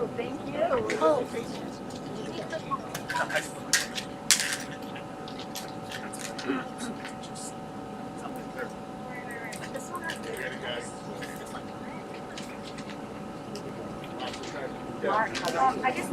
Thank you. Oh. I guess.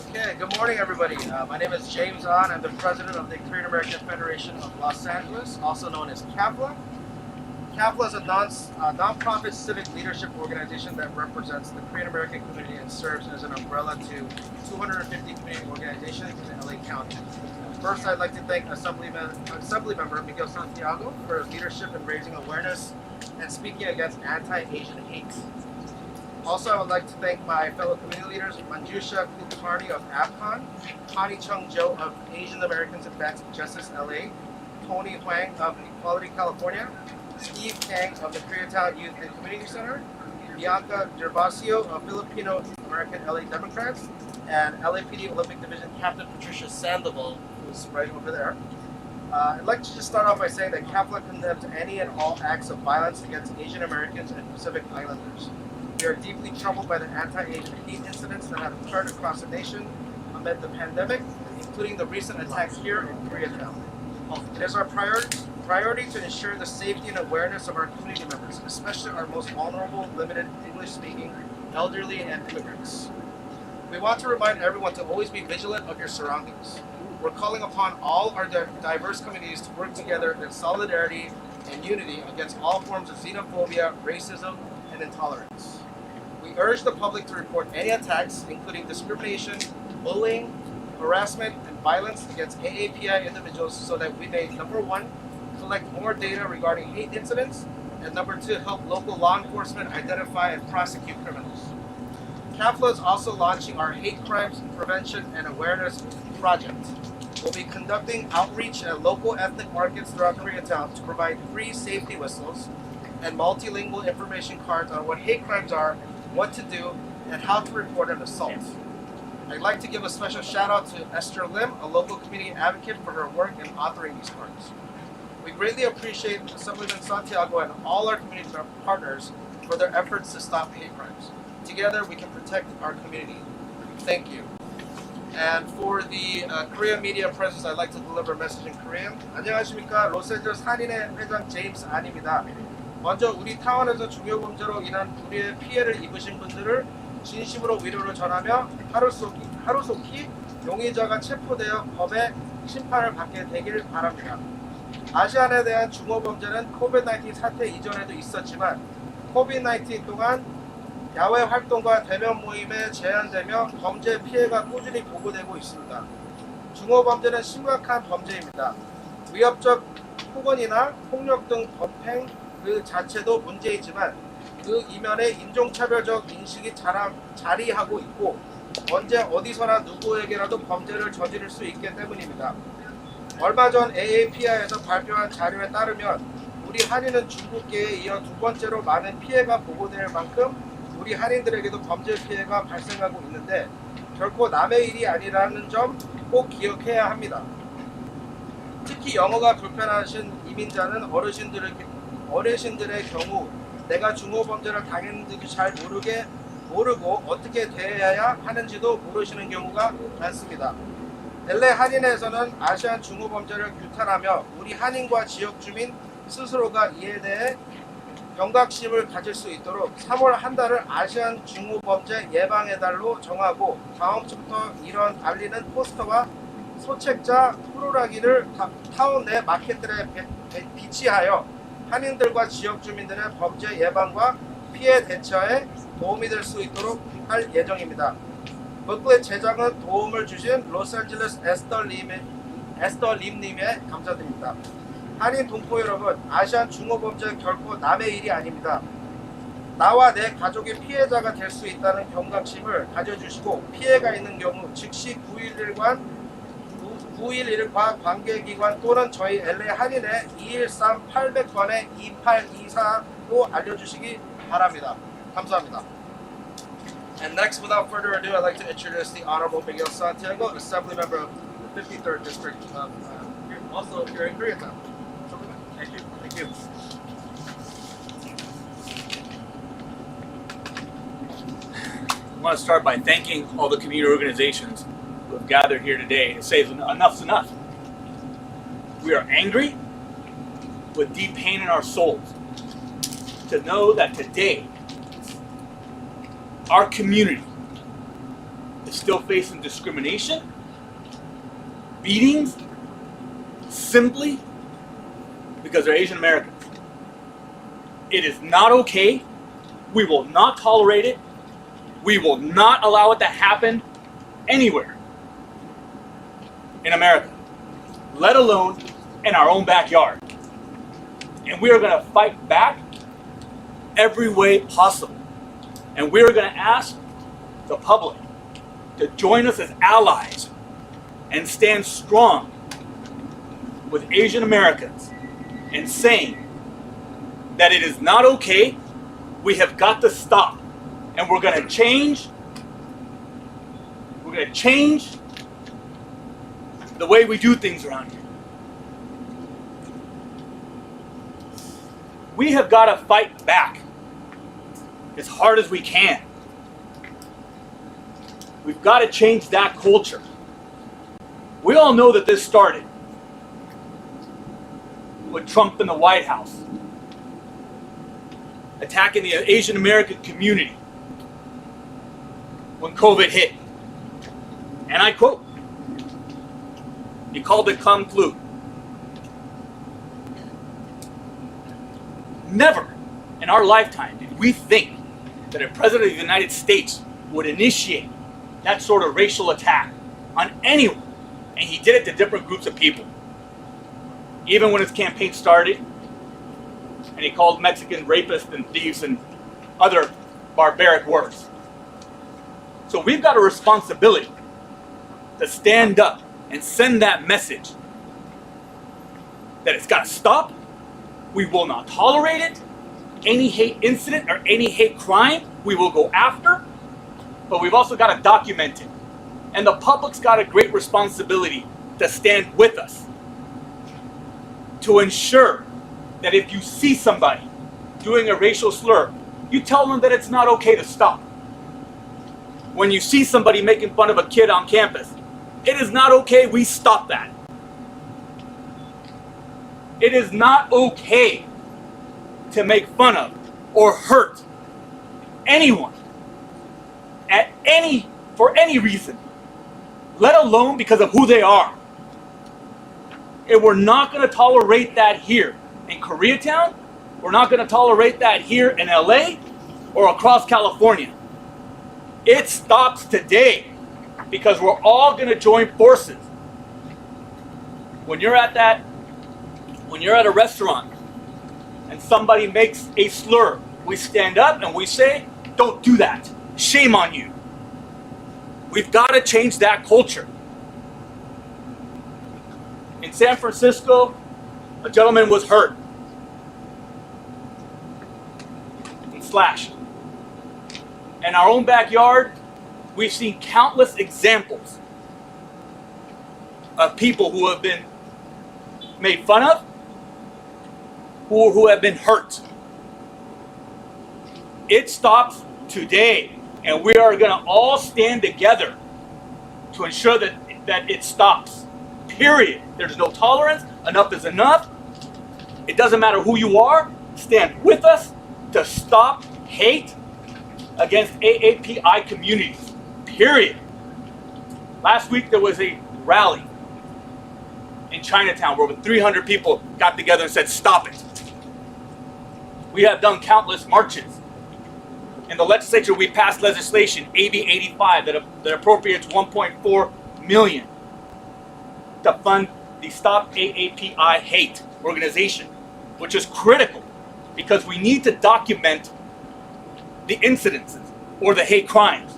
Okay, good morning everybody. My name is James Ahn. I'm the president of the Korean American Federation of Los Angeles, also known as KAFLA. KAFLA is a non-profit civic leadership organization that represents the Korean American community and serves as an umbrella to 250 community organizations in LA County. First, I'd like to thank Assemblymember Miguel Santiago for his leadership in raising awareness and speaking against anti-Asian hate. Also, I would like to thank my fellow community leaders, Manjusha Kulkarni of AFCON, Connie Chung Jo of Asian Americans Advancing Justice LA, Tony Huang of Equality California, Steve Kang of the Koreatown Youth and Community Center, Bianca Gervasio of Filipino American LA Democrats, and LAPD Olympic Division Captain Patricia Sandoval, who's right over there. I'd like to just start off by saying that KAFLA condemns any and all acts of violence against Asian Americans and Pacific Islanders. We are deeply troubled by the anti-Asian hate incidents that have occurred across the nation amid the pandemic, including the recent attacks here in Koreatown. It is our priority to ensure the safety and awareness of our community members, especially our most vulnerable, limited English-speaking, elderly, and immigrants. We want to remind everyone to always be vigilant of your surroundings. We're calling upon all our diverse communities to work together in solidarity and unity against all forms of xenophobia, racism, and intolerance. We urge the public to report any attacks, including discrimination, bullying, harassment, and violence against AAPI individuals so that we may, number one, collect more data regarding hate incidents, and number two, help local law enforcement identify and prosecute criminals. KAFLA is also launching our Hate Crimes Prevention and Awareness Project. We'll be conducting outreach at local ethnic markets throughout Koreatown to provide free safety whistles and multilingual information cards on what hate crimes are, what to do, and how to report an assault. I'd like to give a special shout out to Esther Lim, a local community advocate, for her work in authoring these cards. We greatly appreciate Assemblyman Santiago and all our community partners for their efforts to stop hate crimes. Together we can protect our community. Thank you. And for the Korean media presence, I'd like to deliver a message in Korean. 안녕하십니까. 로스앤젤레스 한인회 회장 제임스 안입니다. 먼저 우리 타운에서 중요 범죄로 인한 불의의 피해를 입으신 분들을 진심으로 위로를 전하며 하루속히 용의자가 체포되어 법의 심판을 받게 되길 바랍니다. 아시안에 대한 중호범죄는 코비드-19 사태 이전에도 있었지만 코비드-19 동안 야외 활동과 대면 모임에 제한되며 범죄 피해가 꾸준히 보고되고 있습니다. 중호범죄는 심각한 범죄입니다. 위협적 폭언이나 폭력 등 범행 그 자체도 문제이지만 그 이면에 인종차별적 인식이 자리하고 있고 언제 어디서나 누구에게라도 범죄를 저지를 수 있기 때문입니다. 얼마 전 AAPI에서 발표한 자료에 따르면 우리 한인은 중국계에 이어 두 번째로 많은 피해가 보고될 만큼 우리 한인들에게도 범죄 피해가 발생하고 있는데 결코 남의 일이 아니라는 점 꼭 기억해야 합니다. 특히 영어가 불편하신 이민자는 어르신들의 경우 내가 중호범죄를 당했는지도 잘 모르고 어떻게 대해야 하는지도 모르시는 경우가 많습니다. LA 한인회에서는 아시안 중호범죄를 규탄하며 우리 한인과 지역 주민 스스로가 이에 대해 경각심을 가질 수 있도록 3월 한 달을 아시안 중호범죄 예방의 달로 정하고 다음 주부터 이런 알리는 포스터와 소책자 프로라기를 타운 내 마켓들에 비치하여 한인들과 지역 주민들의 범죄 예방과 피해 대처에 도움이 될 수 있도록 할 예정입니다. 북클릿 제작은 도움을 주신 로스앤젤레스 에스더 림님에 감사드립니다. 한인 동포 여러분, 아시안 중호범죄 결코 남의 일이 아닙니다. 나와 내 가족이 피해자가 될 수 있다는 경각심을 가져주시고 피해가 있는 경우 즉시 911과 관계기관 또는 저희 LA 한인의 213-800번의 2824로 알려주시기 바랍니다. 감사합니다. And next, without further ado, I'd like to introduce the Honorable Miguel Santiago, Assemblymember of the 53rd District, also here in Koreatown. Thank you. Thank you. I want to start by thanking all the community organizations who have gathered here today to say enough's enough. We are angry with deep pain in our souls to know that today our community is still facing discrimination, beatings, simply because they're Asian Americans. It is not okay. We will not tolerate it. We will not allow it to happen anywhere in America, let alone in our own backyard. And we are going to fight back every way possible. And we are going to ask the public to join us as allies and stand strong with Asian Americans in saying that it is not okay. We have got to stop. And we're going to change. We're going to change the way we do things around here. We have got to fight back as hard as we can. We've got to change that culture. We all know that this started with Trump in the White House, attacking the Asian American community when COVID hit. And I quote, he called it Kung Flu. Never in our lifetime did we think that a president of the United States would initiate that sort of racial attack on anyone. And he did it to different groups of people. Even when his campaign started, and he called Mexicans rapists and thieves and other barbaric words. So we've got a responsibility to stand up and send that message that it's got to stop. We will not tolerate it. Any hate incident or any hate crime, we will go after. But we've also got to document it. And the public's got a great responsibility to stand with us, to ensure that if you see somebody doing a racial slur, you tell them that it's not okay to stop. When you see somebody making fun of a kid on campus, it is not okay, we stop that. It is not okay to make fun of or hurt anyone for any reason, let alone because of who they are. And we're not going to tolerate that here in Koreatown. We're not going to tolerate that here in LA or across California. It stops today because we're all going to join forces. When you're at a restaurant and somebody makes a slur, we stand up and we say, don't do that. Shame on you. We've got to change that culture. In San Francisco, a gentleman was hurt and slashed. In our own backyard, we've seen countless examples of people who have been made fun of, who have been hurt. It stops today, and we are going to all stand together to ensure that it stops. Period. There's no tolerance. Enough is enough. It doesn't matter who you are. Stand with us to stop hate against AAPI communities. Period. Last week there was a rally in Chinatown where over 300 people got together and said, stop it. We have done countless marches. In the legislature, we passed legislation, AB 85, that appropriates $1.4 million to fund the Stop AAPI Hate organization, which is critical because we need to document the incidences or the hate crimes.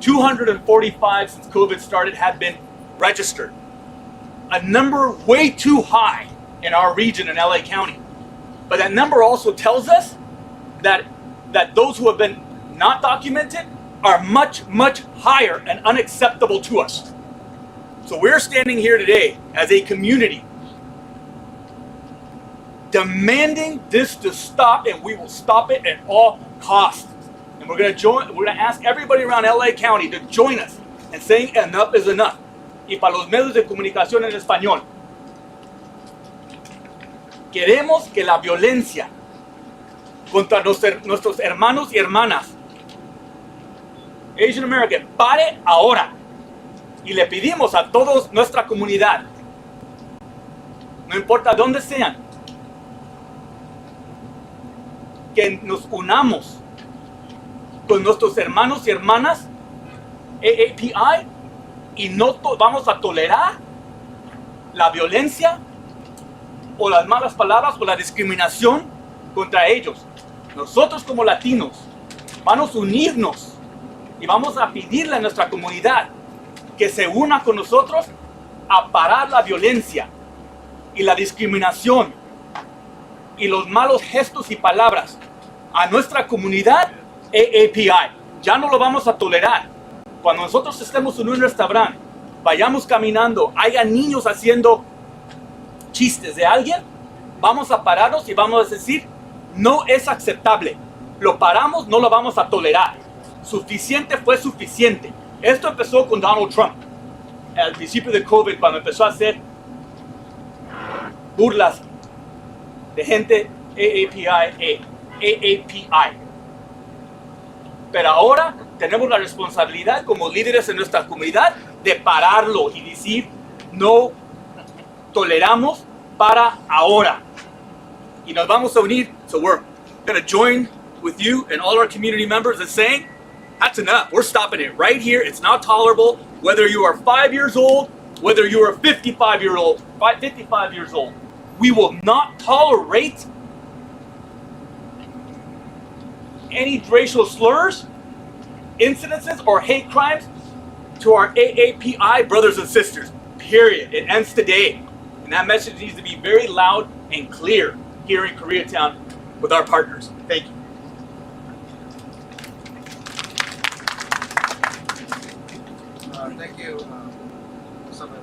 245 since COVID started have been registered. A number way too high in our region in LA County. But that number also tells us that those who have been not documented are much, much higher and unacceptable to us. So we're standing here today as a community demanding this to stop, and we will stop it at all costs. And we're gonna ask everybody around LA County to join us in saying enough is enough. Y para los medios de comunicación en español, queremos que la violencia contra nuestros hermanos y hermanas Asian American pare ahora. Y le pedimos a toda nuestra comunidad, no importa dónde sean, que nos unamos con nuestros hermanos y hermanas AAPI y no vamos a tolerar la violencia o las malas palabras o la discriminación contra ellos. Nosotros como latinos vamos a unirnos y vamos a pedirle a nuestra comunidad que se una con nosotros a parar la violencia y la discriminación y los malos gestos y palabras a nuestra comunidad AAPI. Ya no lo vamos a tolerar. Cuando nosotros estemos en un restaurante, vayamos caminando, haya niños haciendo chistes de alguien, vamos a pararnos y vamos a decir, no es aceptable. Lo paramos, no lo vamos a tolerar. Suficiente fue suficiente. Esto empezó con Donald Trump, al principio de COVID, cuando empezó a hacer burlas de gente AAPI. Pero ahora tenemos la responsabilidad como líderes en nuestra comunidad de pararlo y decir, no toleramos para ahora. Y nos vamos a unir. So we're going to join with you and all our community members in saying, that's enough. We're stopping it right here. It's not tolerable. Whether you are 5 years old, whether you are 55 years old, we will not tolerate any racial slurs, incidences, or hate crimes to our AAPI brothers and sisters. Period. It ends today. And that message needs to be very loud and clear here in Koreatown with our partners. Thank you. Thank you, Santiago.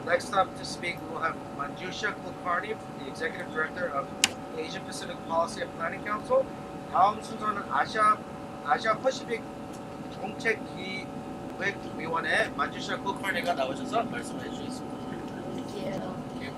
Next up to speak, we'll have Manjusha Kulkarni, the Executive Director of Asia Pacific Policy and Planning Council. 다음 순서는 아시아 퍼시픽 정책기획위원회 만주샤 쿨카니가 나오셔서 말씀해 주시겠습니다. Thank you.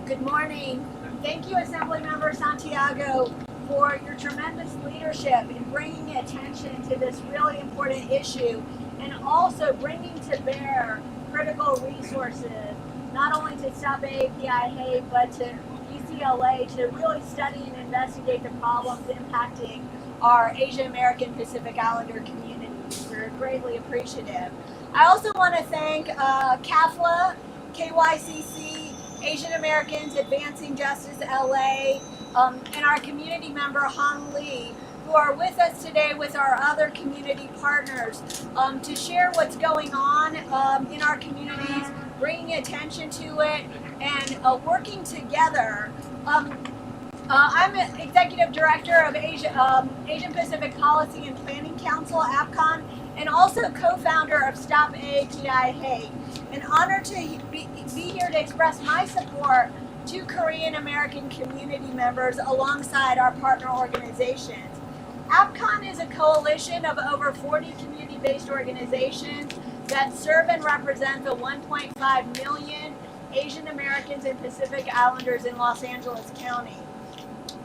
Good morning. Thank you, Assemblymember Santiago, for your tremendous leadership in bringing attention to this really important issue and also bringing to bear critical resources, not only to stop AAPI hate, but to UCLA to really study and investigate the problems impacting our Asian American Pacific Islander communities. We're greatly appreciative. I also want to thank KAFLA, KYCC, Asian Americans Advancing Justice LA, and our community member Hong Lee, who are with us today with our other community partners to share what's going on in our communities, bringing attention to it, and working together. I'm an Executive Director of Asian Pacific Policy and Planning Council, APCON, and also co-founder of Stop AAPI Hate. An honor to be here to express my support to Korean American community members alongside our partner organizations. APCON is a coalition of over 40 community-based organizations that serve and represent the 1.5 million Asian Americans and Pacific Islanders in Los Angeles County.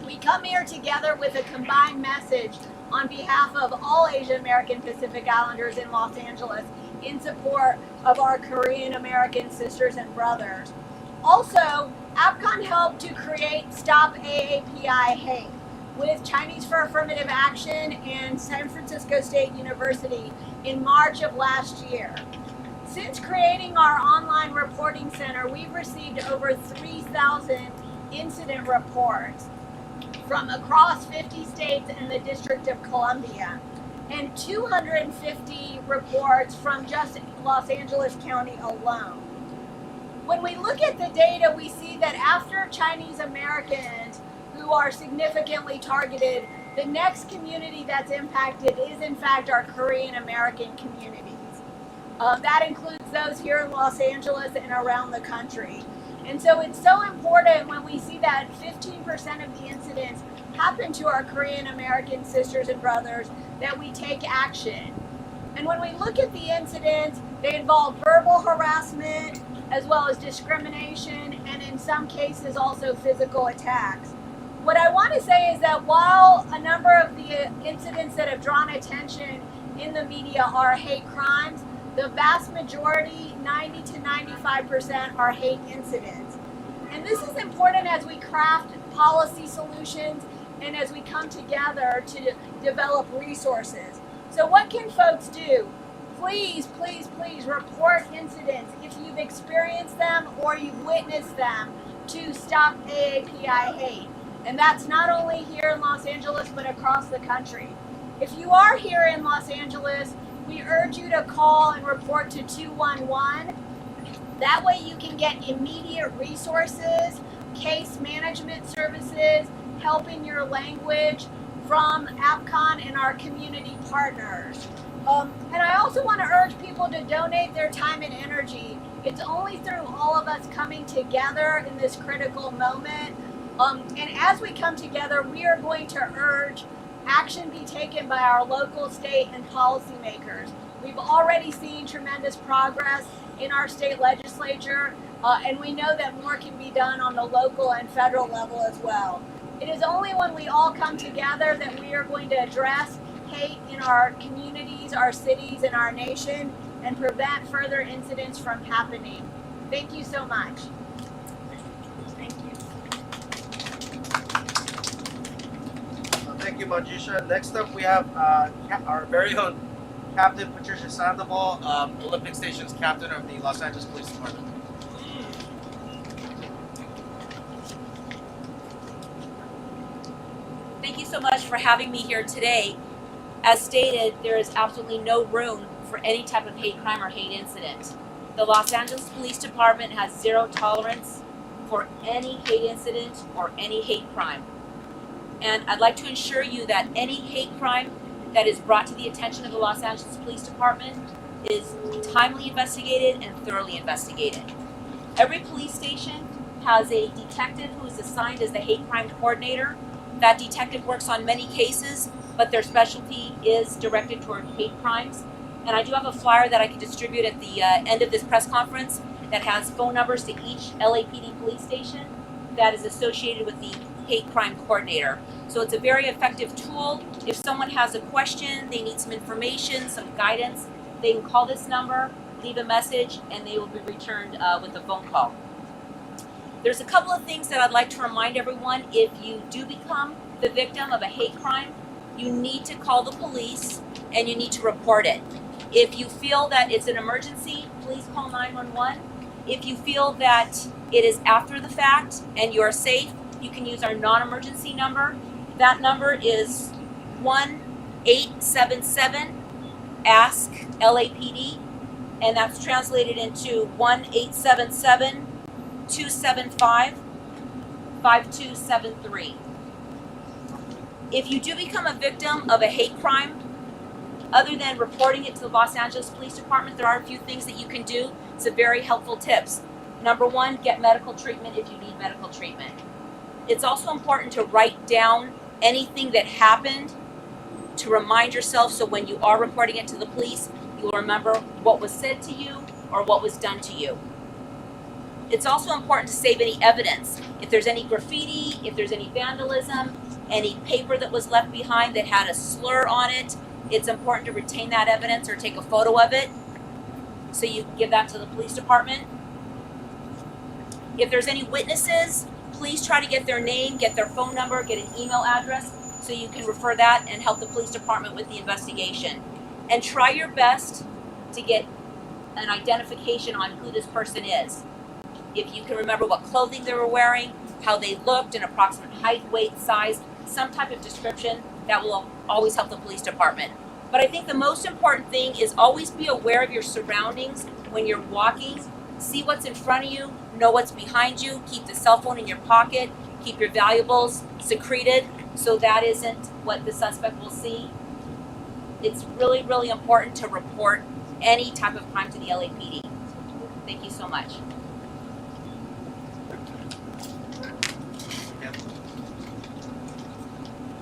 We come here together with a combined message on behalf of all Asian American Pacific Islanders in Los Angeles in support of our Korean American sisters and brothers. Also, APCON helped to create Stop AAPI Hate with Chinese for Affirmative Action and San Francisco State University in March of last year. Since creating our online reporting center, we've received over 3,000 incident reports from across 50 states and the District of Columbia, and 250 reports from just Los Angeles County alone. When we look at the data, we see that after Chinese Americans who are significantly targeted, the next community that's impacted is in fact our Korean American communities. That includes those here in Los Angeles and around the country. And so it's so important when we see that 15% of the incidents happen to our Korean American sisters and brothers that we take action. And when we look at the incidents, they involve verbal harassment as well as discrimination and in some cases also physical attacks. What I want to say is that while a number of the incidents that have drawn attention in the media are hate crimes, the vast majority, 90 to 95%, are hate incidents. And this is important as we craft policy solutions and as we come together to develop resources. So what can folks do? Please, please, please report incidents if you've experienced them or you've witnessed them to Stop AAPI Hate. And that's not only here in Los Angeles, but across the country. If you are here in Los Angeles, we urge you to call and report to 211. That way you can get immediate resources, case management services, help in your language from APCON and our community partners. And I also want to urge people to donate their time and energy. It's only through all of us coming together in this critical moment. And as we come together, we are going to urge action be taken by our local, state, and policymakers. We've already seen tremendous progress in our state legislature, and we know that more can be done on the local and federal level as well. It is only when we all come together that we are going to address hate in our communities, our cities, and our nation, and prevent further incidents from happening. Thank you so much. Thank you. Thank you, Manjusha. Next up, we have our very own Captain Patricia Sandoval, Olympic Station's captain of the Los Angeles Police Department. Thank you so much for having me here today. As stated, there is absolutely no room for any type of hate crime or hate incident. The Los Angeles Police Department has zero tolerance for any hate incident or any hate crime. And I'd like to assure you that any hate crime that is brought to the attention of the Los Angeles Police Department is timely investigated and thoroughly investigated. Every police station has a detective who is assigned as the hate crime coordinator. That detective works on many cases, but their specialty is directed toward hate crimes. And I do have a flyer that I can distribute at the end of this press conference that has phone numbers to each LAPD police station that is associated with the hate crime coordinator. So it's a very effective tool. If someone has a question, they need some information, some guidance, they can call this number, leave a message, and they will be returned with a phone call. There's a couple of things that I'd like to remind everyone. If you do become the victim of a hate crime, you need to call the police and you need to report it. If you feel that it's an emergency, please call 911. If you feel that it is after the fact and you're safe, you can use our non-emergency number. That number is 1-877-ASK-LAPD, and that's translated into 1-877-275-5273. If you do become a victim of a hate crime, other than reporting it to the Los Angeles Police Department, there are a few things that you can do. Some very helpful tips. Number one, get medical treatment if you need medical treatment. It's also important to write down anything that happened to remind yourself, so when you are reporting it to the police, you'll remember what was said to you or what was done to you. It's also important to save any evidence. If there's any graffiti, if there's any vandalism, any paper that was left behind that had a slur on it, it's important to retain that evidence or take a photo of it so you can give that to the police department. If there's any witnesses, please try to get their name, get their phone number, get an email address, so you can refer that and help the police department with the investigation. And try your best to get an identification on who this person is. If you can remember what clothing they were wearing, how they looked, an approximate height, weight, size, some type of description, that will always help the police department. But I think the most important thing is always be aware of your surroundings when you're walking. See what's in front of you, know what's behind you, keep the cell phone in your pocket, keep your valuables secreted so that isn't what the suspect will see. It's really, really important to report any type of crime to the LAPD. Thank you so much.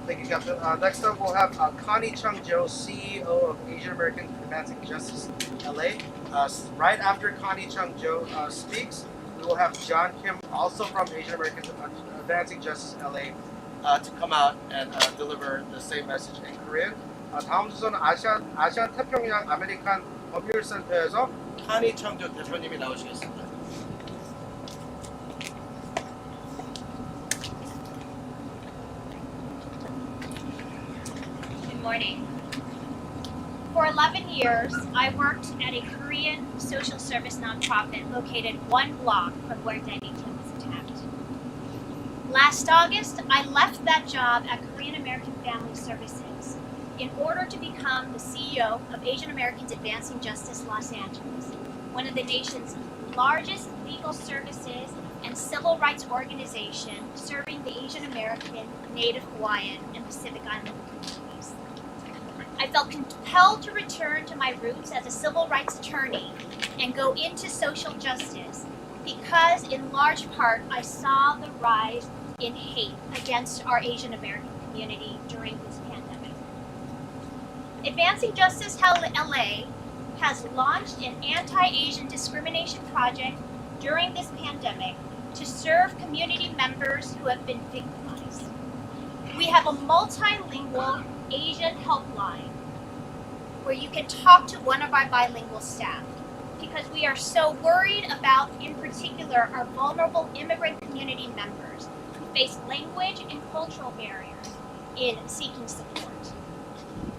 Thank you, Captain. Next up, we'll have Connie Chung-Jo, CEO of Asian American Advancing Justice LA. Right after Connie Chung-Jo speaks, we will have John Kim, also from Asian American Advancing Justice LA, to come out and deliver the same message in Korean. 다음 주소는 아시아 태평양 아메리칸 법률센터에서 카니 청조 대표님이 나오시겠습니다. Good morning. For 11 years, I worked at a Korean social service nonprofit located one block from where Danny Kim was attacked. Last August, I left that job at Korean American Family Services in order to become the CEO of Asian Americans Advancing Justice Los Angeles, one of the nation's largest legal services and civil rights organization serving the Asian American, Native Hawaiian, and Pacific Islander communities. I felt compelled to return to my roots as a civil rights attorney and go into social justice because, in large part, I saw the rise in hate against our Asian American community during this pandemic. Advancing Justice LA has launched an anti-Asian discrimination project during this pandemic to serve community members who have been victimized. We have a multilingual Asian helpline where you can talk to one of our bilingual staff because we are so worried about, in particular, our vulnerable immigrant community members who face language and cultural barriers in seeking support.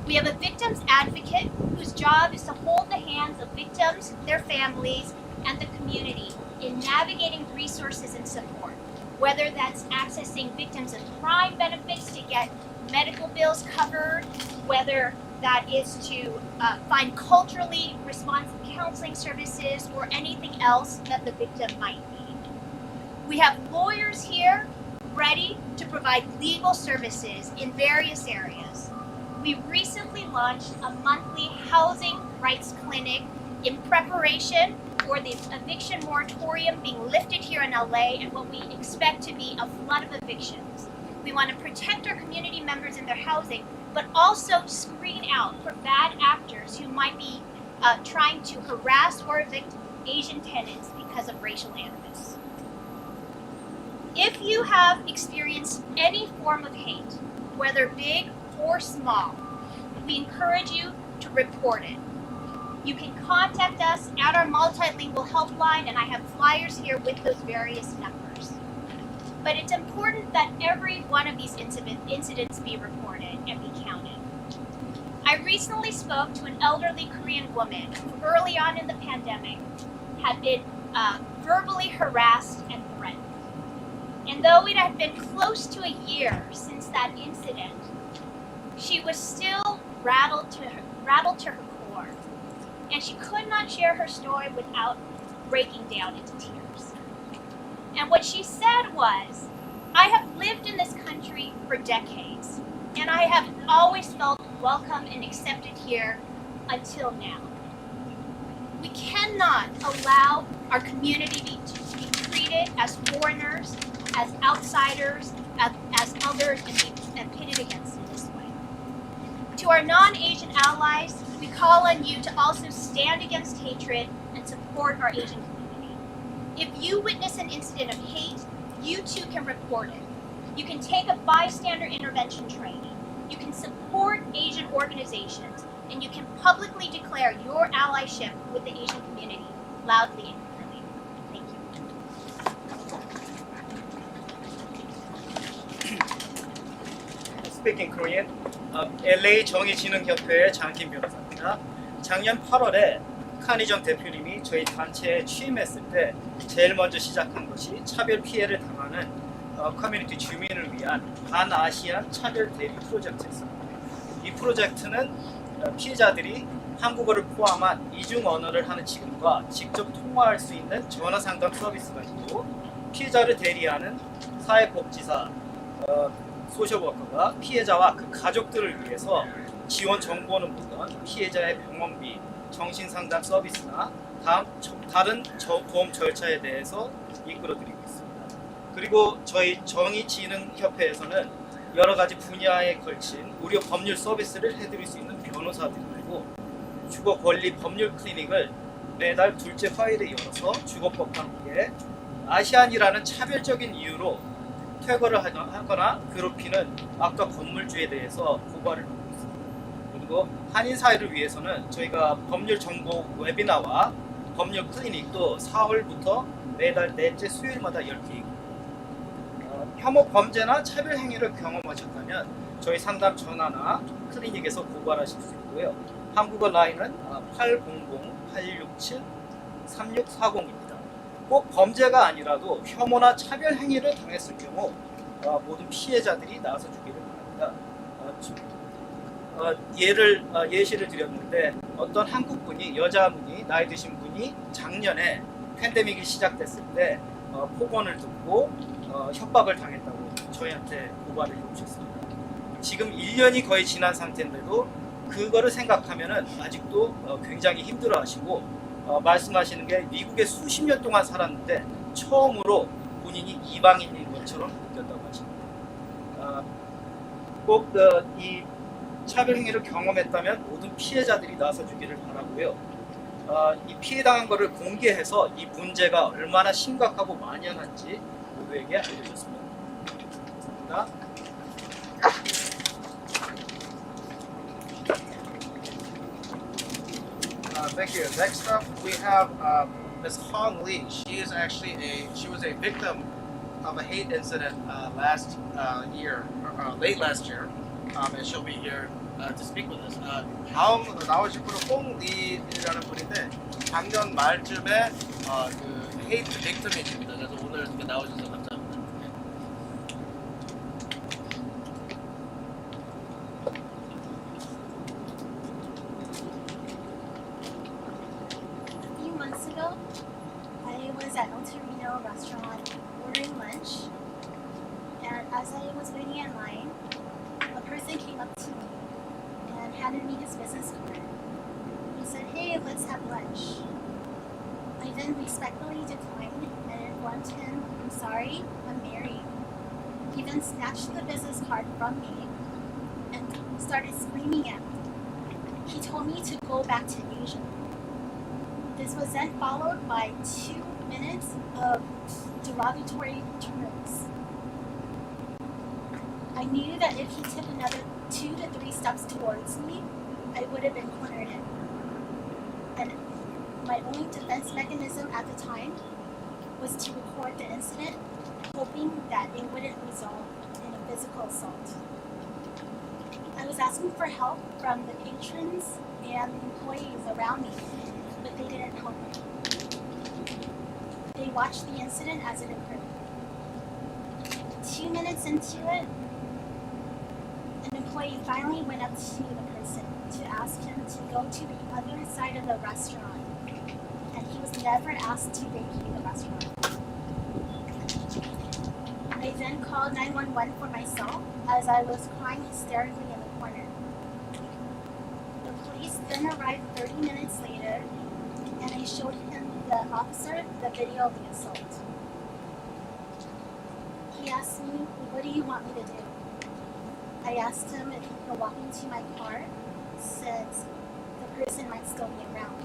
We have a victims advocate whose job is to hold the hands of victims, their families, and the community in navigating resources and support, whether that's accessing victims of crime benefits to get medical bills covered, whether that is to find culturally responsive counseling services or anything else that the victim might need. We have lawyers here ready to provide legal services in various areas. We recently launched a monthly housing rights clinic in preparation for the eviction moratorium being lifted here in LA and what we expect to be a flood of evictions. We want to protect our community members in their housing, but also screen out for bad actors who might be trying to harass or evict Asian tenants because of racial animus. If you have experienced any form of hate, whether big or small, we encourage you to report it. You can contact us at our multilingual helpline, and I have flyers here with those various numbers. But it's important that every one of these incidents be reported and be counted. I recently spoke to an elderly Korean woman who early on in the pandemic had been verbally harassed and threatened. And though it had been close to a year since that incident, she was still rattled to her core. And she could not share her story without breaking down into tears. And what she said was, I have lived in this country for decades, and I have always felt welcome and accepted here until now. We cannot allow our community to be treated as foreigners, as outsiders, as others, and pitted against in this way. To our non-Asian allies, we call on you to also stand against hatred and support our Asian community. If you witness an incident of hate, you too can report it. You can take a bystander intervention training. You can support Asian organizations and you can publicly declare your allyship with the Asian community loudly and clearly. Thank you. Speaking Korean, LA 정의진흥협회의 장kim 변호사입니다. 작년 8월에 카니정 대표님이 저희 단체에 취임했을 때 제일 먼저 시작한 것이 차별 피해를 당하는 커뮤니티 주민을 위한 반아시안 차별 대리 프로젝트였습니다. 이 프로젝트는 피해자들이 한국어를 포함한 이중 언어를 하는 직원과 직접 통화할 수 있는 전화 상담 서비스가 있고, 피해자를 대리하는 사회복지사, 소셜워커가 피해자와 그 가족들을 위해서 지원 정보는 물론 피해자의 병원비, 정신상담 서비스나 다른 보험 절차에 대해서 이끌어드리고 있습니다. 그리고 저희 정의진흥협회에서는 여러 가지 분야에 걸친 무료 법률 서비스를 해드릴 수 있는 변호사들이 되고, 주거 권리 법률 클리닉을 매달 둘째 화요일에 열어서 주거법과 함께 아시안이라는 차별적인 이유로 퇴거를 하거나 괴롭히는 악덕 건물주에 대해서 고발을 하고 있습니다. 그리고 한인 사회를 위해서는 저희가 법률 정보 웨비나와 법률 클리닉도 4월부터 매달 넷째 수요일마다 열 계획입니다. 혐오 범죄나 차별 행위를 경험하셨다면 저희 상담 전화나 클리닉에서 고발하실 수 있고요. 한국어 라인은 800-867-3640입니다. 꼭 범죄가 아니라도 혐오나 차별 행위를 당했을 경우 모든 피해자들이 나서주기를 바랍니다. 예시를 드렸는데, 어떤 한국분이, 여자분이, 나이 드신 분이 작년에 팬데믹이 시작됐을 때 폭언을 듣고 협박을 당했다고 저희한테 고발을 해오셨습니다. 지금 1년이 거의 지난 상태인데도 그거를 생각하면은 아직도 굉장히 힘들어하시고, 말씀하시는 게 미국에 수십 년 동안 살았는데 처음으로 본인이 이방인인 것처럼 느꼈다고 하십니다. 꼭 이 차별 행위를 경험했다면 모든 피해자들이 나서주기를 바라고요. 이 피해당한 것을 공개해서 이 문제가 얼마나 심각하고 만연한지 모두에게 알려줬습니다. 감사합니다. Thank you. Next up, we have Ms. Hong Lee. She was a victim of a hate incident last year, late last year, and she'll be here to speak with us. 다음 나오실 분은 홍리라는 분인데 작년 말쯤에 그 hate victim이십니다. 그래서 오늘 이렇게 나오셔서 감사합니다. Months ago, I was at El Torino restaurant ordering lunch, and as I was waiting in line, a person came up to me and handed me his business card. He said, "Hey, let's have lunch." I then respectfully declined and informed him, "I'm sorry, I'm married." He then snatched the business card from me and started screaming at me. He told me to go back to Asia. This was then followed by 2 minutes of derogatory terms. I knew that if he took another 2 to 3 steps towards me, I would have been cornered in. And my only defense mechanism at the time was to record the incident, hoping that it wouldn't result in a physical assault. I was asking for help from the patrons and the employees around me, but they didn't help me. They watched the incident as it occurred. 2 minutes into it, an employee finally went up to the person to ask him to go to the other side of the restaurant, and he was never asked to vacate the restaurant. I then called 911 for myself as I was crying hysterically in the corner. The police then arrived 30 minutes later, and I showed him, the officer, the video of the assault. He asked me, "What do you want me to do?" I asked him if he could walk into my car since the person might still be around.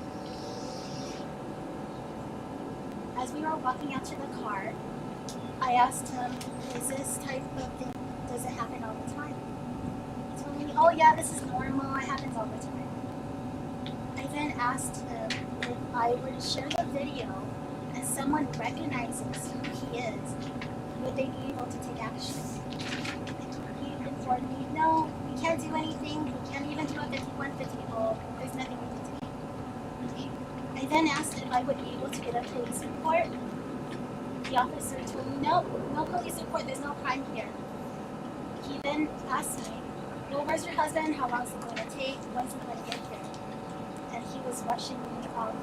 As we were walking out to the car, I asked him, "Is this type of thing, does it happen all the time?" He told me, "Oh yeah, this is normal, it happens all the time." I then asked him if I were to share the video and someone recognizes who he is, would they be able to take action? He informed me, no, we can't do anything, we can't even do a 5150 roll, there's nothing we can do. I then asked if I would be able to get a police report. The officer told me, no police report, there's no crime here. He then asked me, well, where's your husband? How long is it going to take? When's he going to get here? And he was rushing me off.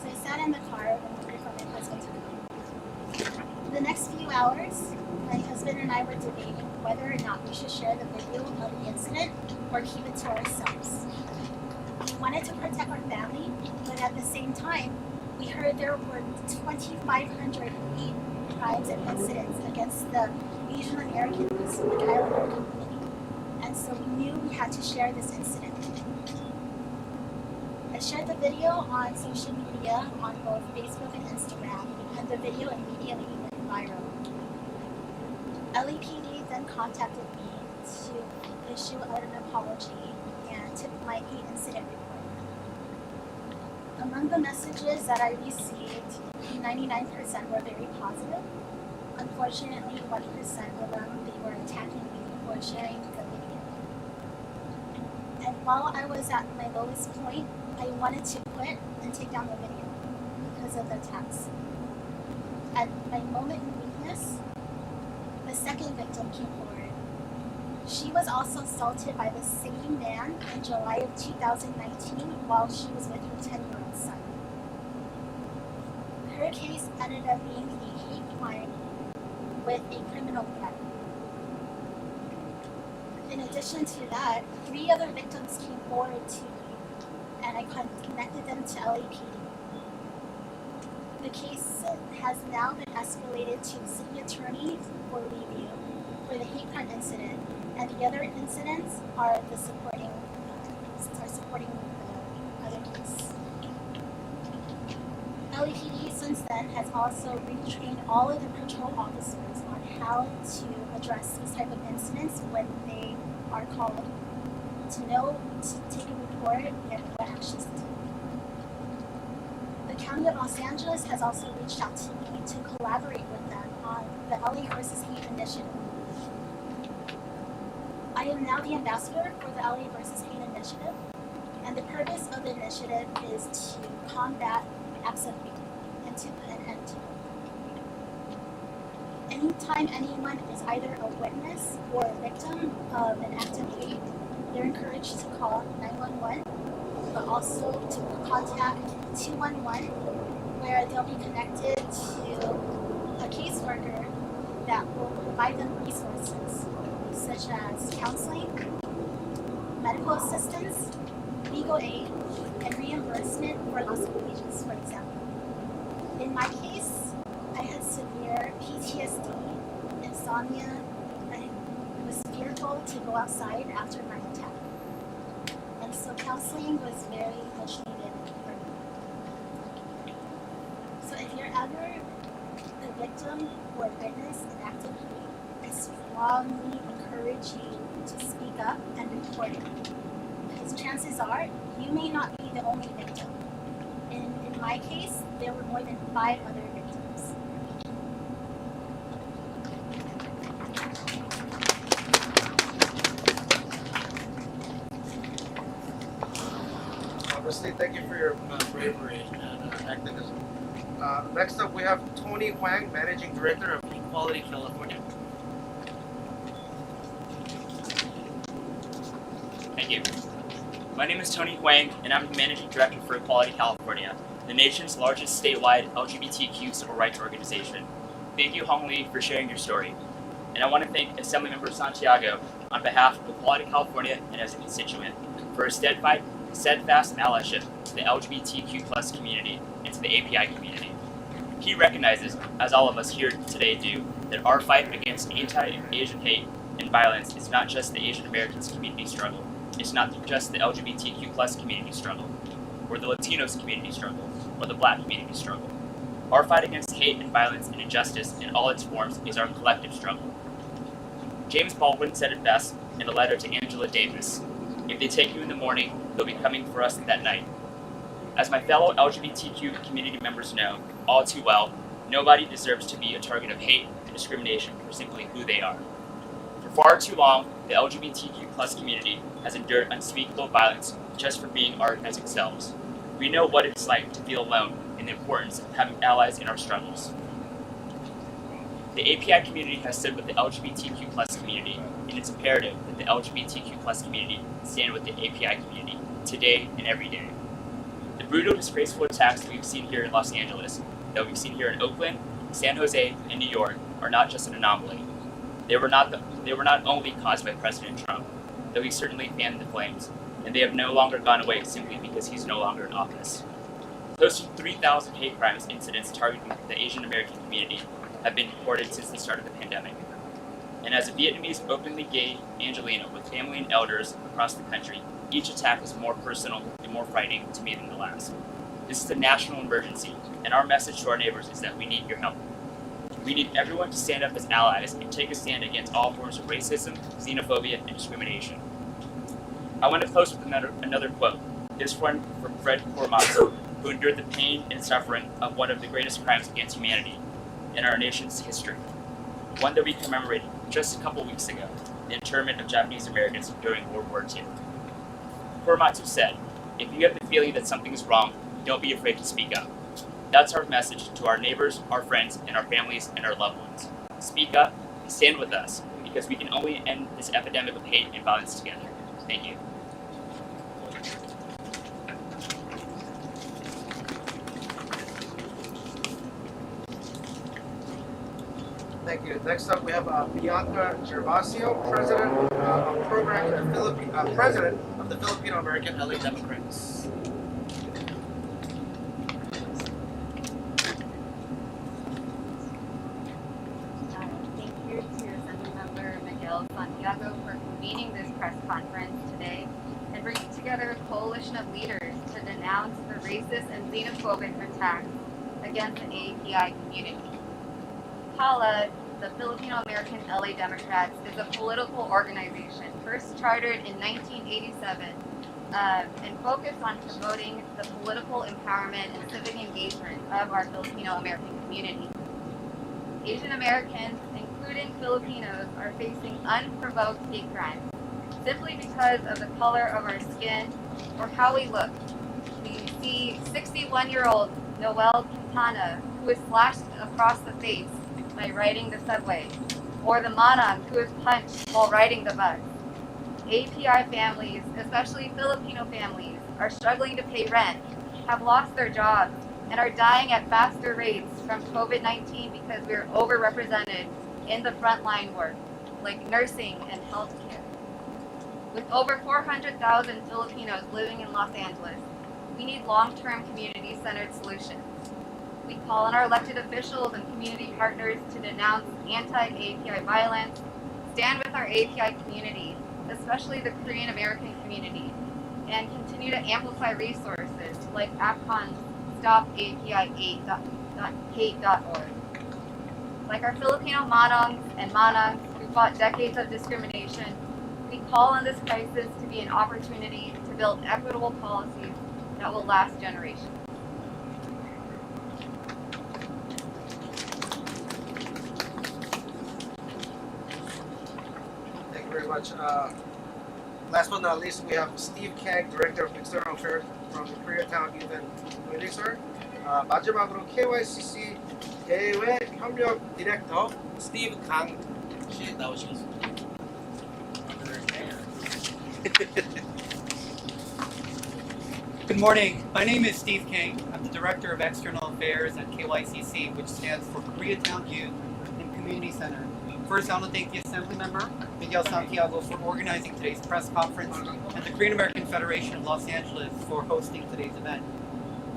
So I sat in the car and waited for my husband to come. For the next few hours, my husband and I were debating whether or not we should share the video of the incident or keep it to ourselves. We wanted to protect our family, but at the same time, we heard there were 2,500 hate crimes and incidents against the Asian Americans in the Islander community, and so we knew we had to share this incident. I shared the video on social media on both Facebook and Instagram, and the video immediately went viral. LAPD then contacted me to issue an apology and took my hate incident report. Among the messages that I received, 99% were very positive. Unfortunately, 1% of them, they were attacking me for sharing the video. And while I was at my lowest point, I wanted to quit and take down the video because of the attacks. At my moment in weakness, the second victim came forward. She was also assaulted by the same man in July of 2019 while she was with her 10-year-old son. Her case ended up being a hate crime with a criminal threat. In addition to that, 3 other victims came forward to me, and I connected them to LAPD. The case has now been escalated to city attorney for review for the hate crime incident, and the other incidents are supporting the other case. LAPD since then has also retrained all of the patrol officers on how to address these type of incidents when they are called, to know to take a report and what actions to take. The County of Los Angeles has also reached out to me to collaborate with them on the LA versus Hate initiative. I am now the ambassador for the LA versus Hate initiative, and the purpose of the initiative is to combat acts of hate and to put an end to it. Anytime anyone is either a witness or a victim of an act of hate, they're encouraged to call 911, but also to contact 211, where they'll be connected to a caseworker that will provide them resources such as counseling, medical assistance, legal aid, and reimbursement for loss of wages, for example. In my case, I had severe PTSD, insomnia, I was fearful to go outside after my attack. And so counseling was very much needed for me. So if you're ever the victim or witness an act of hate, I strongly encourage you to speak up and report it. Because chances are, you may not be the only victim. In my case, there were more than 5 other victims. Obviously, thank you for your bravery and activism. Next up, we have Tony Huang, Managing Director of Equality California. Thank you. My name is Tony Huang, and I'm the Managing Director for Equality California, the nation's largest statewide LGBTQ civil rights organization. Thank you, Hong Li, for sharing your story. And I want to thank Assemblymember Santiago on behalf of Equality California and as a constituent for his steadfast allyship to the LGBTQ+ community and to the API community. He recognizes, as all of us here today do, that our fight against anti-Asian hate and violence is not just the Asian Americans community struggle. It's not just the LGBTQ+ community struggle, or the Latinos community struggle, or the Black community struggle. Our fight against hate and violence and injustice in all its forms is our collective struggle. James Baldwin said it best in a letter to Angela Davis: "If they take you in the morning, they'll be coming for us that night." As my fellow LGBTQ community members know all too well, nobody deserves to be a target of hate and discrimination for simply who they are. For far too long, the LGBTQ+ community has endured unspeakable violence just for being our authentic selves. We know what it's like to feel alone and the importance of having allies in our struggles. The API community has stood with the LGBTQ+ community, and it's imperative that the LGBTQ+ community stand with the API community today and every day. The brutal, disgraceful attacks that we've seen here in Los Angeles, that we've seen here in Oakland, San Jose, and New York are not just an anomaly. They were not only caused by President Trump, though he certainly fanned the flames, and they have no longer gone away simply because he's no longer in office. Close to 3,000 hate crimes incidents targeting the Asian American community have been reported since the start of the pandemic. And as a Vietnamese openly gay Angelino with family and elders across the country, each attack is more personal and more frightening to me than the last. This is a national emergency, and our message to our neighbors is that we need your help. We need everyone to stand up as allies and take a stand against all forms of racism, xenophobia, and discrimination. I want to close with another quote. This one from Fred Korematsu, who endured the pain and suffering of one of the greatest crimes against humanity in our nation's history, one that we commemorated just a couple weeks ago, the internment of Japanese Americans during World War II. Korematsu said, "If you have the feeling that something is wrong, don't be afraid to speak up." That's our message to our neighbors, our friends, and our families and our loved ones. Speak up, stand with us, because we can only end this epidemic of hate and violence together. Thank you. Thank you. Next up, we have Bianca Gervasio, President of Program in the President of the Filipino American LA Democrats. Thank you to Assemblymember Miguel Santiago for convening this press conference today and bringing together a coalition of leaders to denounce the racist and xenophobic attacks against the API community. KAFLA, the Filipino American LA Democrats, is a political organization first chartered in 1987 and focused on promoting the political empowerment and civic engagement of our Filipino American community. Asian Americans, including Filipinos, are facing unprovoked hate crimes simply because of the color of our skin or how we look. We see 61-year-old Noel Quintana, who was slashed across the face by riding the subway, or the manang who was punched while riding the bus. API families, especially Filipino families, are struggling to pay rent, have lost their jobs, and are dying at faster rates from COVID-19 because we're overrepresented in the frontline work, like nursing and healthcare. With over 400,000 Filipinos living in Los Angeles, we need long-term community-centered solutions. We call on our elected officials and community partners to denounce anti-API violence, stand with our API community, especially the Korean American community, and continue to amplify resources like APCON's StopAPI8.hate.org. Like our Filipino manongs and manangs who fought decades of discrimination, we call on this crisis to be an opportunity to build equitable policies that will last generations. Very much. Last but not least, we have Steve Kang, Director of External Affairs from the Koreatown Youth and Community Center. 마지막으로 KYCC 대외 협력 디렉터 스티브 강 씨 나오시겠습니다. Good morning. My name is Steve King. I'm the Director of External Affairs at KYCC, which stands for Koreatown Youth and Community Center. First, I want to thank the Assemblymember, Miguel Santiago, for organizing today's press conference, and the Korean American Federation of Los Angeles for hosting today's event.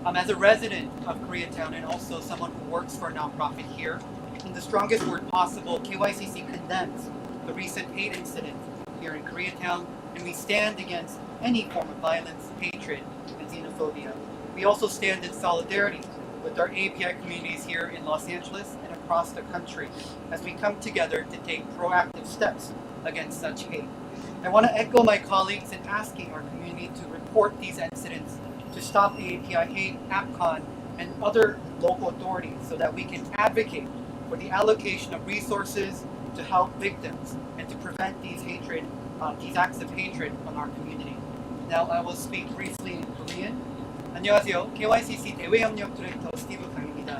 As a resident of Koreatown and also someone who works for a nonprofit here, in the strongest word possible, KYCC condemns the recent hate incident here in Koreatown, and we stand against any form of violence, hatred, and xenophobia. We also stand in solidarity with our API communities here in Los Angeles and across the country as we come together to take proactive steps against such hate. I want to echo my colleagues in asking our community to report these incidents to stop AAPI hate, APCON, and other local authorities so that we can advocate for the allocation of resources to help victims and to prevent these acts of hatred on our community. Now I will speak briefly in Korean. 안녕하세요. KYCC 대외협력 디렉터 스티브 강입니다.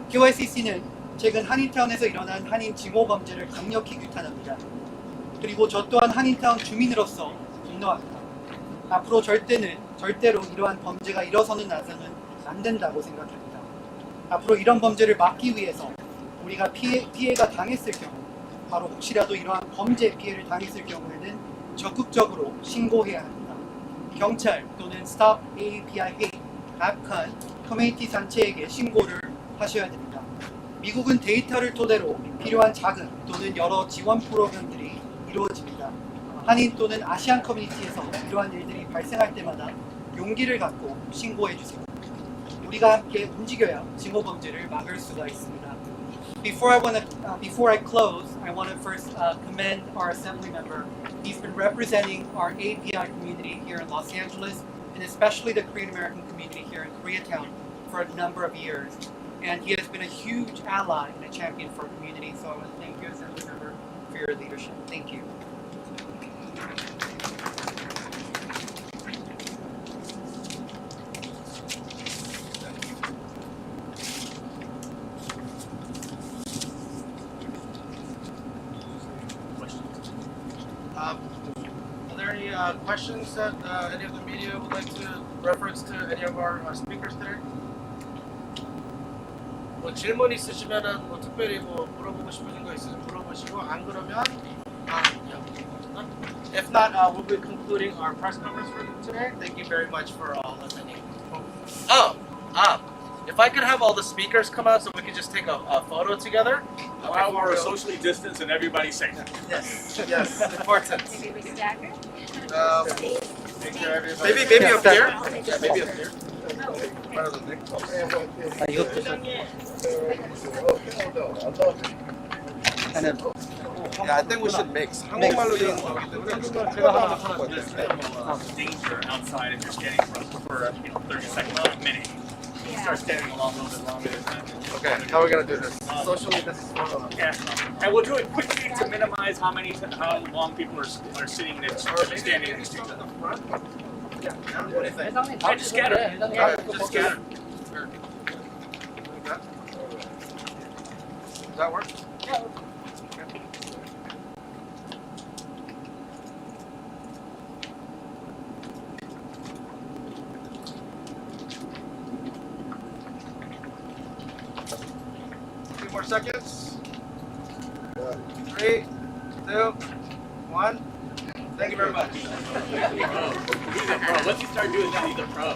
KYCC는 최근 한인타운에서 일어난 한인 징호 범죄를 강력히 규탄합니다. 그리고 저 또한 한인타운 주민으로서 분노합니다. 앞으로 절대로 이러한 범죄가 일어서는 나서는 안 된다고 생각합니다. 앞으로 이런 범죄를 막기 위해서 우리가 피해가 당했을 경우, 바로 혹시라도 이러한 범죄 피해를 당했을 경우에는 적극적으로 신고해야 합니다. 경찰 또는 Stop AAPI Hate, APCON 커뮤니티 단체에게 신고를 하셔야 됩니다. 미국은 데이터를 토대로 필요한 자금 또는 여러 지원 프로그램들이 이루어집니다. 한인 또는 아시안 커뮤니티에서 이러한 일들이 발생할 때마다 용기를 갖고 신고해 주세요. 우리가 함께 움직여야 징호 범죄를 막을 수가 있습니다. Before I close, I want to first commend our Assemblymember. He's been representing our API community here in Los Angeles, and especially the Korean American community here in Koreatown for a number of years. And he has been a huge ally and a champion for our community. So I want to thank you, Assemblymember, for your leadership. Thank you. Are there any questions that any of the media would like to reference to any of our speakers today? 뭐 질문 있으시면은 뭐 특별히 뭐 물어보고 싶으신 거 있으면 물어보시고 안 그러면 if not, we'll be concluding our press conference for today. Thank you very much for all attending. If I could have all the speakers come out so we could just take a photo together. While we're socially distanced and everybody's safe. Yes, important. Maybe we stagger? Thank you, everybody. Maybe up there. Yeah, maybe up there. Yeah, I think we should mix. 한국말로 돼 있는 거기 때문에 제가 하나 Danger outside if you're standing for 30 seconds, a minute. You start standing a little bit longer than that. Okay, how are we gonna do this? Socially distance. Yeah, and we'll do it quickly to minimize how long people are sitting and standing next to each other. What do you think? I just scatter. Just scatter. Does that work? Yeah. Few more seconds. 3, 2, 1. Thank you very much. He's a pro. Once you start doing that, he's a pro.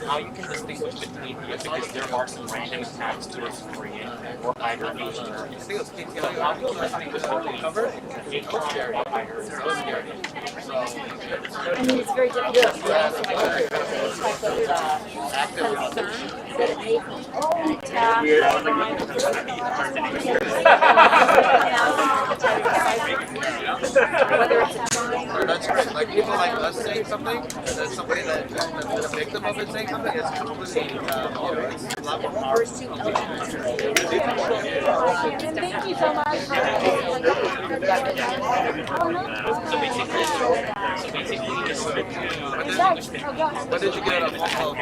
How you can distinguish between because there are some random attacks towards Korean or either Asian Americans. So how do you distinguish between covered or either I mean, it's very difficult to whether it's a crime Or that's right. Like people like us saying something, and then somebody that's a victim of it saying something, it's completely, it's a lot more powerful. Thank you so much. When did you get a phone call to?